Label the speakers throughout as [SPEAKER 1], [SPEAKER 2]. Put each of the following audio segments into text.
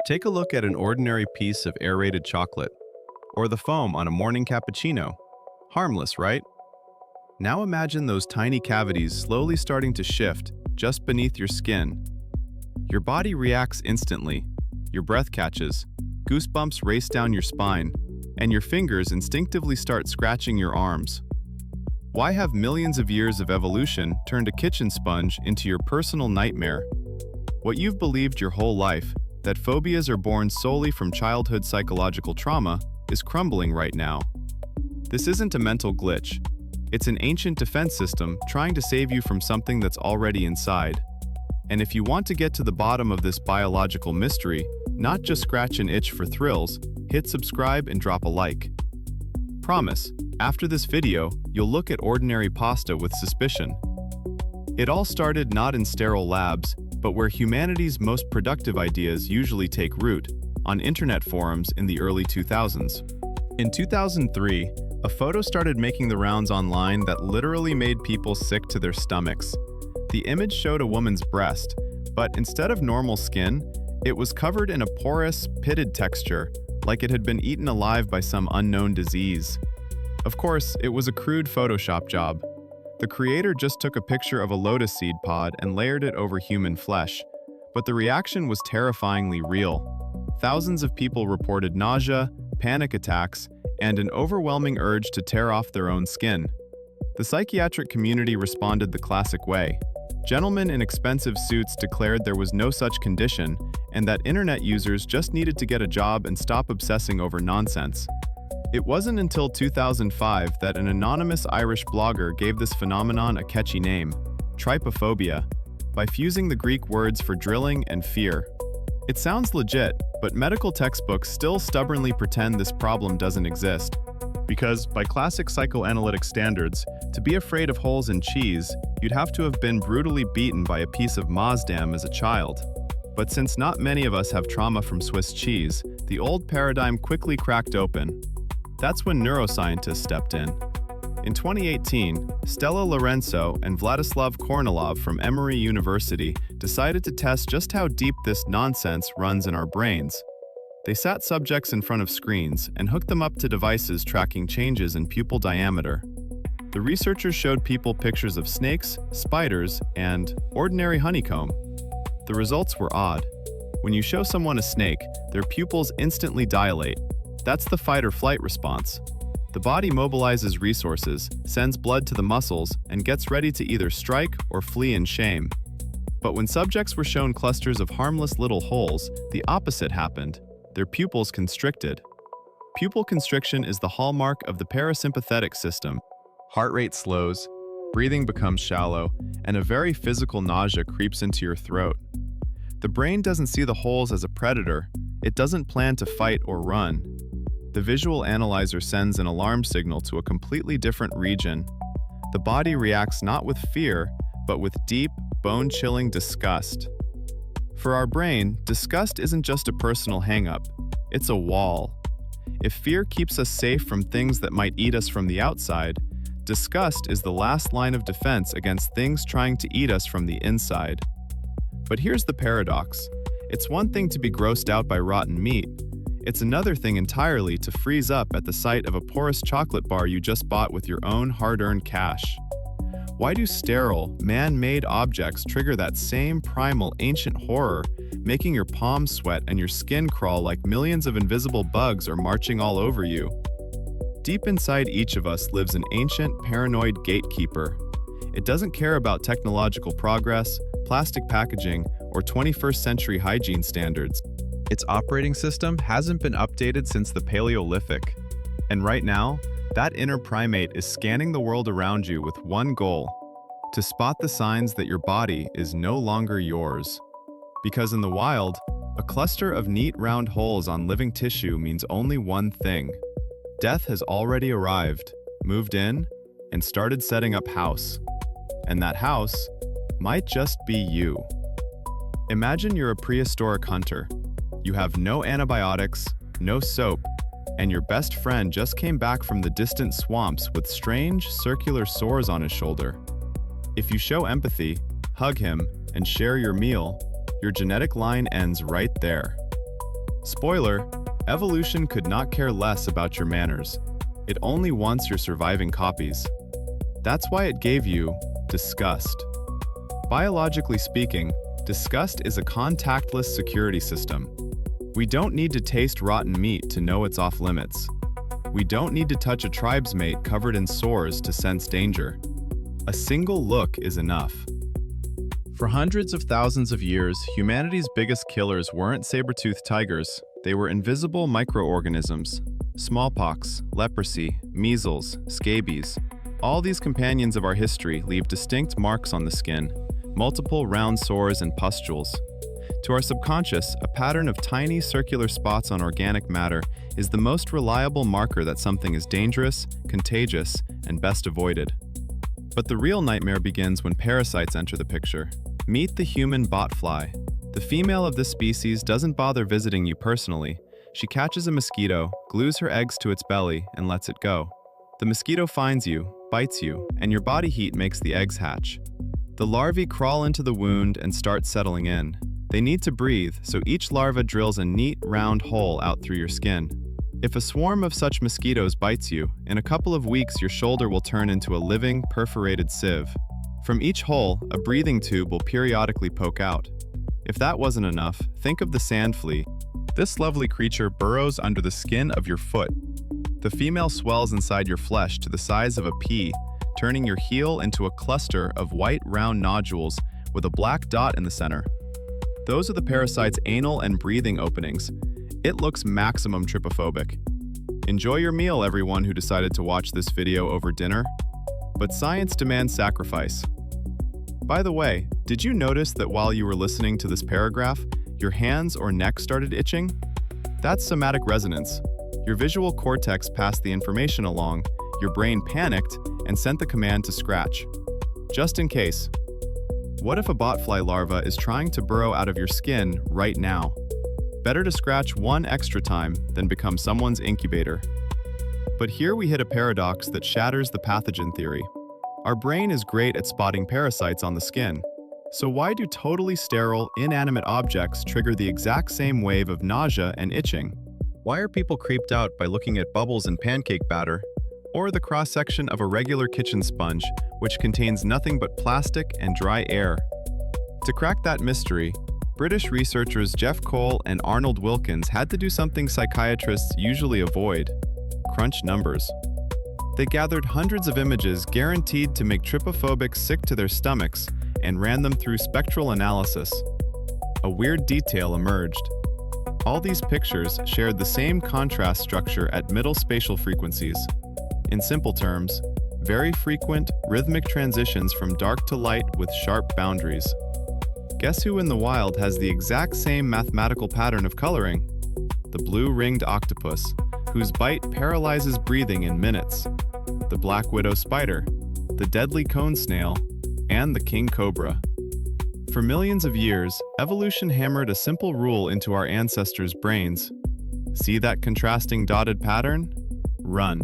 [SPEAKER 1] Take a look at an ordinary piece of aerated chocolate, or the foam on a morning cappuccino. Harmless, right? Now imagine those tiny cavities slowly starting to shift just beneath your skin. Your body reacts instantly, your breath catches, goosebumps race down your spine, and your fingers instinctively start scratching your arms. Why have millions of years of evolution turned a kitchen sponge into your personal nightmare? What you've believed your whole life, that phobias are born solely from childhood psychological trauma, is crumbling right now. This isn't a mental glitch. It's an ancient defense system trying to save you from something that's already inside. And if you want to get to the bottom of this biological mystery, not just scratch an itch for thrills, hit subscribe and drop a like. Promise, after this video, you'll look at ordinary pasta with suspicion. It all started not in sterile labs, but where humanity's most productive ideas usually take root, on internet forums in the early 2000s. In 2003, a photo started making the rounds online that literally made people sick to their stomachs. The image showed a woman's breast, but instead of normal skin, it was covered in a porous, pitted texture, like it had been eaten alive by some unknown disease. Of course, it was a crude Photoshop job. The creator just took a picture of a lotus seed pod and layered it over human flesh, but the reaction was terrifyingly real. Thousands of people reported nausea, panic attacks, and an overwhelming urge to tear off their own skin. The psychiatric community responded the classic way. Gentlemen in expensive suits declared there was no such condition and that internet users just needed to get a job and stop obsessing over nonsense. It wasn't until 2005 that an anonymous Irish blogger gave this phenomenon a catchy name, TRYPOPHOBIA, by fusing the Greek words for drilling and fear. It sounds legit, but medical textbooks still stubbornly pretend this problem doesn't exist. Because, by classic psychoanalytic standards, to be afraid of holes in cheese, you'd have to have been brutally beaten by a piece of Maasdam as a child. But since not many of us have trauma from Swiss cheese, the old paradigm quickly cracked open. That's when neuroscientists stepped in. In 2018, Stella Lorenzo and Vladislav Kornilov from Emory University decided to test just how deep this nonsense runs in our brains. They sat subjects in front of screens and hooked them up to devices tracking changes in pupil diameter. The researchers showed people pictures of snakes, spiders, and ordinary honeycomb. The results were odd. When you show someone a snake, their pupils instantly dilate. That's the fight or flight response. The body mobilizes resources, sends blood to the muscles, and gets ready to either strike or flee in shame. But when subjects were shown clusters of harmless little holes, the opposite happened. Their pupils constricted. Pupil constriction is the hallmark of the parasympathetic system. Heart rate slows, breathing becomes shallow, and a very physical nausea creeps into your throat. The brain doesn't see the holes as a predator. It doesn't plan to fight or run. The visual analyzer sends an alarm signal to a completely different region. The body reacts not with fear, but with deep, bone-chilling disgust. For our brain, disgust isn't just a personal hang-up, it's a wall. If fear keeps us safe from things that might eat us from the outside, disgust is the last line of defense against things trying to eat us from the inside. But here's the paradox. It's one thing to be grossed out by rotten meat. It's another thing entirely to freeze up at the sight of a porous chocolate bar you just bought with your own hard-earned cash. Why do sterile, man-made objects trigger that same primal, ancient horror, making your palms sweat and your skin crawl like millions of invisible bugs are marching all over you? Deep inside each of us lives an ancient, paranoid gatekeeper. It doesn't care about technological progress, plastic packaging, or 21st century hygiene standards. Its operating system hasn't been updated since the Paleolithic. And right now, that inner primate is scanning the world around you with one goal: to spot the signs that your body is no longer yours. Because in the wild, a cluster of neat round holes on living tissue means only one thing. Death has already arrived, moved in, and started setting up house. And that house might just be you. Imagine you're a prehistoric hunter. You have no antibiotics, no soap, and your best friend just came back from the distant swamps with strange, circular sores on his shoulder. If you show empathy, hug him, and share your meal, your genetic line ends right there. Spoiler, evolution could not care less about your manners. It only wants your surviving copies. That's why it gave you disgust. Biologically speaking, disgust is a contactless security system. We don't need to taste rotten meat to know it's off limits. We don't need to touch a tribesmate covered in sores to sense danger. A single look is enough. For hundreds of thousands of years, humanity's biggest killers weren't saber-toothed tigers. They were invisible microorganisms. Smallpox, leprosy, measles, scabies. All these companions of our history leave distinct marks on the skin, multiple round sores and pustules. To our subconscious, a pattern of tiny circular spots on organic matter is the most reliable marker that something is dangerous, contagious, and best avoided. But the real nightmare begins when parasites enter the picture. Meet the human botfly. The female of this species doesn't bother visiting you personally. She catches a mosquito, glues her eggs to its belly, and lets it go. The mosquito finds you, bites you, and your body heat makes the eggs hatch. The larvae crawl into the wound and start settling in. They need to breathe, so each larva drills a neat, round hole out through your skin. If a swarm of such mosquitoes bites you, in a couple of weeks your shoulder will turn into a living, perforated sieve. From each hole, a breathing tube will periodically poke out. If that wasn't enough, think of the sand flea. This lovely creature burrows under the skin of your foot. The female swells inside your flesh to the size of a pea, turning your heel into a cluster of white, round nodules with a black dot in the center. Those are the parasite's anal and breathing openings. It looks maximum trypophobic. Enjoy your meal, everyone who decided to watch this video over dinner. But science demands sacrifice. By the way, did you notice that while you were listening to this paragraph, your hands or neck started itching? That's somatic resonance. Your visual cortex passed the information along, your brain panicked, and sent the command to scratch. Just in case. What if a botfly larva is trying to burrow out of your skin right now? Better to scratch one extra time than become someone's incubator. But here we hit a paradox that shatters the pathogen theory. Our brain is great at spotting parasites on the skin. So why do totally sterile, inanimate objects trigger the exact same wave of nausea and itching? Why are people creeped out by looking at bubbles in pancake batter, or the cross-section of a regular kitchen sponge, which contains nothing but plastic and dry air? To crack that mystery, British researchers Jeff Cole and Arnold Wilkins had to do something psychiatrists usually avoid: crunch numbers. They gathered hundreds of images guaranteed to make trypophobics sick to their stomachs and ran them through spectral analysis. A weird detail emerged. All these pictures shared the same contrast structure at middle spatial frequencies. In simple terms, very frequent, rhythmic transitions from dark to light with sharp boundaries. Guess who in the wild has the exact same mathematical pattern of coloring? The blue-ringed octopus, whose bite paralyzes breathing in minutes. The black widow spider, the deadly cone snail, and the king cobra. For millions of years, evolution hammered a simple rule into our ancestors' brains. See that contrasting dotted pattern? Run.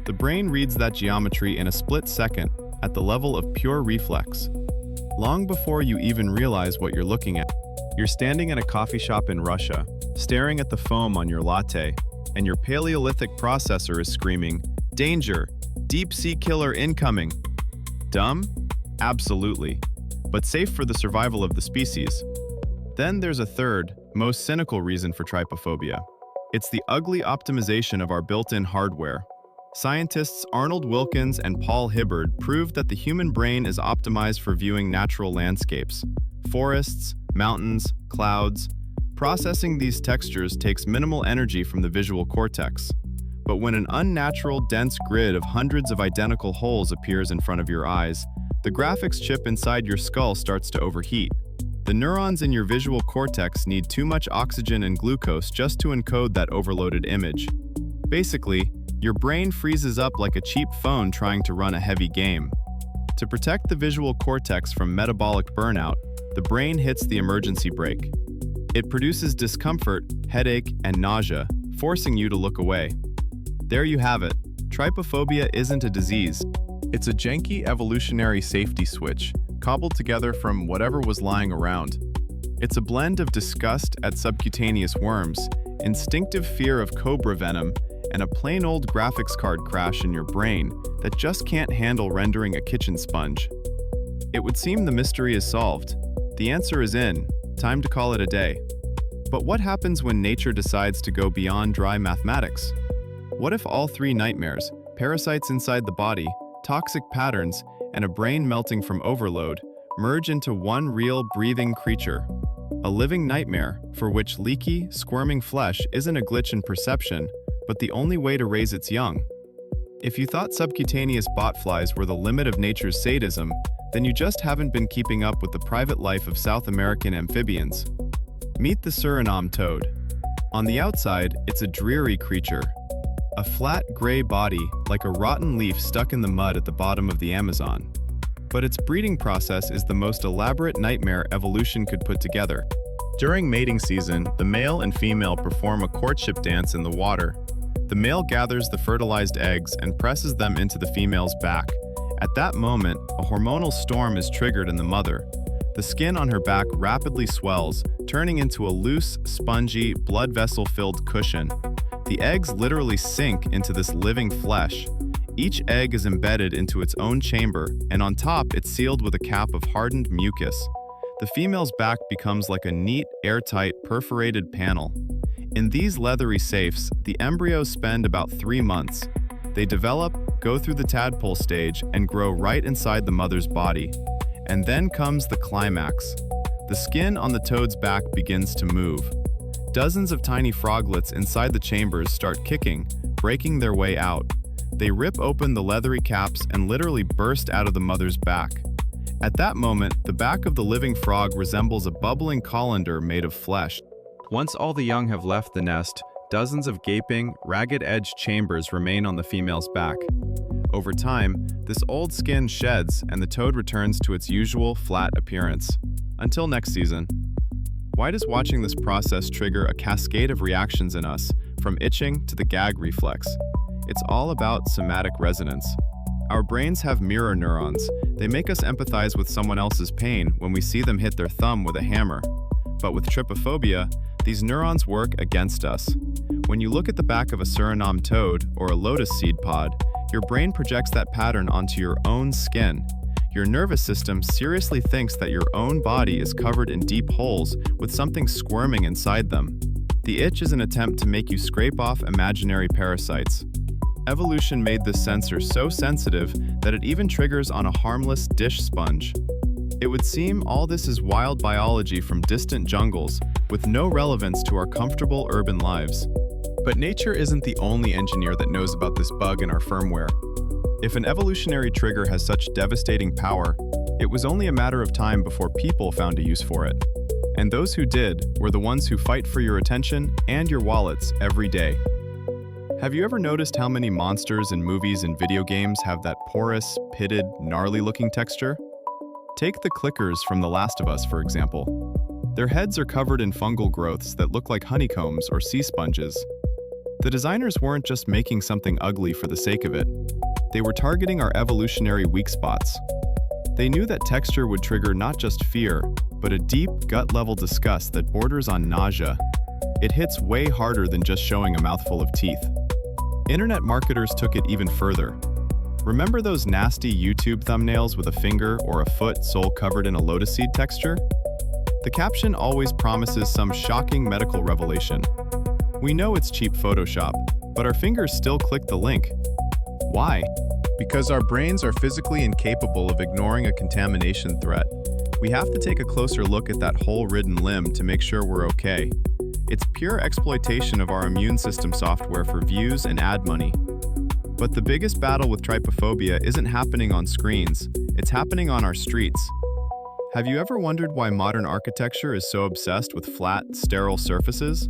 [SPEAKER 1] The brain reads that geometry in a split second, at the level of pure reflex. Long before you even realize what you're looking at. You're standing in a coffee shop in Russia, staring at the foam on your latte, and your Paleolithic processor is screaming, "Danger! Deep sea killer incoming!" Dumb? Absolutely. But safe for the survival of the species. Then there's a third, most cynical reason for trypophobia. It's the ugly optimization of our built-in hardware. Scientists Arnold Wilkins and Paul Hibbard proved that the human brain is optimized for viewing natural landscapes, forests, mountains, clouds. Processing these textures takes minimal energy from the visual cortex. But when an unnatural, dense grid of hundreds of identical holes appears in front of your eyes, the graphics chip inside your skull starts to overheat. The neurons in your visual cortex need too much oxygen and glucose just to encode that overloaded image. Basically, your brain freezes up like a cheap phone trying to run a heavy game. To protect the visual cortex from metabolic burnout, the brain hits the emergency brake. It produces discomfort, headache, and nausea, forcing you to look away. There you have it. Trypophobia isn't a disease. It's a janky evolutionary safety switch, cobbled together from whatever was lying around. It's a blend of disgust at subcutaneous worms, instinctive fear of cobra venom, and a plain old graphics card crash in your brain that just can't handle rendering a kitchen sponge. It would seem the mystery is solved. The answer is in. Time to call it a day. But what happens when nature decides to go beyond dry mathematics? What if all three nightmares, parasites inside the body, toxic patterns, and a brain melting from overload, merge into one real, breathing creature? A living nightmare for which leaky, squirming flesh isn't a glitch in perception, but the only way to raise its young. If you thought subcutaneous botflies were the limit of nature's sadism, then you just haven't been keeping up with the private life of South American amphibians. Meet the Suriname toad. On the outside, it's a dreary creature. A flat, gray body, like a rotten leaf stuck in the mud at the bottom of the Amazon. But its breeding process is the most elaborate nightmare evolution could put together. During mating season, the male and female perform a courtship dance in the water. The male gathers the fertilized eggs and presses them into the female's back. At that moment, a hormonal storm is triggered in the mother. The skin on her back rapidly swells, turning into a loose, spongy, blood vessel-filled cushion. The eggs literally sink into this living flesh. Each egg is embedded into its own chamber, and on top it's sealed with a cap of hardened mucus. The female's back becomes like a neat, airtight, perforated panel. In these leathery safes, the embryos spend about 3 months. They develop, go through the tadpole stage, and grow right inside the mother's body. And then comes the climax. The skin on the toad's back begins to move. Dozens of tiny froglets inside the chambers start kicking, breaking their way out. They rip open the leathery caps and literally burst out of the mother's back. At that moment, the back of the living frog resembles a bubbling colander made of flesh. Once all the young have left the nest, dozens of gaping, ragged-edged chambers remain on the female's back. Over time, this old skin sheds and the toad returns to its usual flat appearance. Until next season. Why does watching this process trigger a cascade of reactions in us, from itching to the gag reflex? It's all about somatic resonance. Our brains have mirror neurons. They make us empathize with someone else's pain when we see them hit their thumb with a hammer. But with trypophobia, these neurons work against us. When you look at the back of a Suriname toad or a lotus seed pod, your brain projects that pattern onto your own skin. Your nervous system seriously thinks that your own body is covered in deep holes with something squirming inside them. The itch is an attempt to make you scrape off imaginary parasites. Evolution made this sensor so sensitive that it even triggers on a harmless dish sponge. It would seem all this is wild biology from distant jungles, with no relevance to our comfortable urban lives. But nature isn't the only engineer that knows about this bug in our firmware. If an evolutionary trigger has such devastating power, it was only a matter of time before people found a use for it. And those who did were the ones who fight for your attention and your wallets every day. Have you ever noticed how many monsters in movies and video games have that porous, pitted, gnarly-looking texture? Take the clickers from The Last of Us, for example. Their heads are covered in fungal growths that look like honeycombs or sea sponges. The designers weren't just making something ugly for the sake of it. They were targeting our evolutionary weak spots. They knew that texture would trigger not just fear, but a deep, gut-level disgust that borders on nausea. It hits way harder than just showing a mouthful of teeth. Internet marketers took it even further. Remember those nasty YouTube thumbnails with a finger or a foot sole covered in a lotus seed texture? The caption always promises some shocking medical revelation. We know it's cheap Photoshop, but our fingers still click the link. Why? Because our brains are physically incapable of ignoring a contamination threat. We have to take a closer look at that hole-ridden limb to make sure we're okay. It's pure exploitation of our immune system software for views and ad money. But the biggest battle with trypophobia isn't happening on screens, it's happening on our streets. Have you ever wondered why modern architecture is so obsessed with flat, sterile surfaces?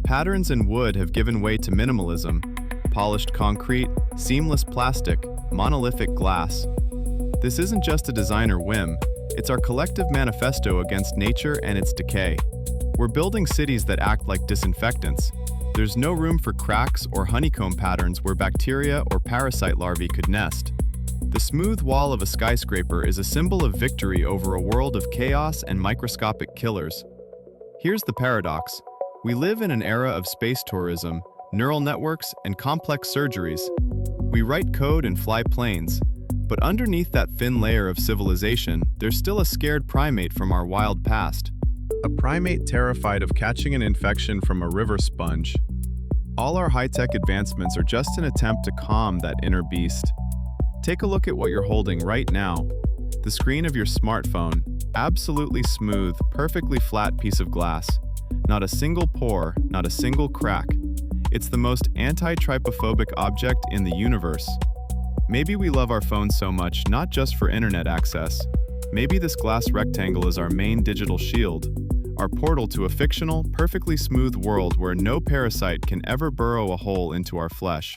[SPEAKER 1] Patterns in wood have given way to minimalism: polished concrete, seamless plastic, monolithic glass. This isn't just a designer whim, it's our collective manifesto against nature and its decay. We're building cities that act like disinfectants. There's no room for cracks or honeycomb patterns where bacteria or parasite larvae could nest. The smooth wall of a skyscraper is a symbol of victory over a world of chaos and microscopic killers. Here's the paradox. We live in an era of space tourism, neural networks, and complex surgeries. We write code and fly planes, but underneath that thin layer of civilization, there's still a scared primate from our wild past. A primate terrified of catching an infection from a river sponge. All our high-tech advancements are just an attempt to calm that inner beast. Take a look at what you're holding right now. The screen of your smartphone, absolutely smooth, perfectly flat piece of glass. Not a single pore, not a single crack. It's the most anti-trypophobic object in the universe. Maybe we love our phones so much not just for internet access. Maybe this glass rectangle is our main digital shield, our portal to a fictional, perfectly smooth world where no parasite can ever burrow a hole into our flesh.